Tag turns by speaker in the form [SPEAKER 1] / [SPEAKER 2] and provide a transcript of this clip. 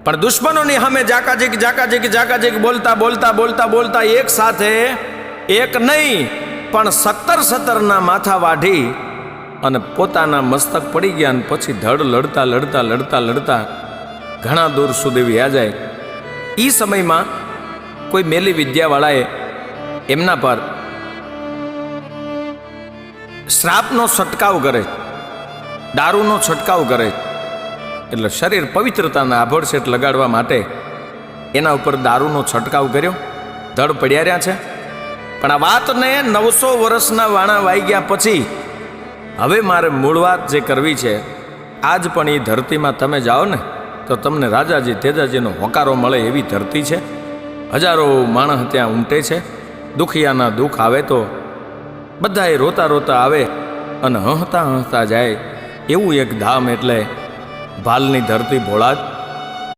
[SPEAKER 1] પણ દુશ્મનોની સામે જાકાજીક બોલતા બોલતા બોલતા બોલતા એક સાથે એક નહીં પણ 17 માથા વાઢી અને પોતાના મસ્તક પડી ગયા. અને પછી ધડ લડતા લડતા લડતા લડતા ઘણા દૂર સુધી વ્યા જાય. એ સમયમાં કોઈ મેલી વિદ્યાવાળાએ એમના પર શ્રાપનો છંટકાવ કરે, દારૂનો છંટકાવ કરે. એટલે શરીર પવિત્રતાના આભડસેટ લગાડવા માટે એના ઉપર દારૂનો છંટકાવ કર્યો. ધડ પડ્યા રહ્યા છે. પણ આ વાતને 900 વર્ષના વાણા વાઈ ગયા પછી હવે મારે મૂળ વાત જે કરવી છે, આજ પણ એ ધરતીમાં તમે જાઓ ને તો તમને રાજાજી તેજાજીનો હોકારો મળે એવી ધરતી છે. હજારો માણસ ત્યાં ઉમટે છે. દુખિયાના દુઃખ આવે તો બધાએ રોતા રોતા આવે અને હસતા હસતા જાય એવું એક ધામ એટલે ભાલની ધરતી ભોળાજ.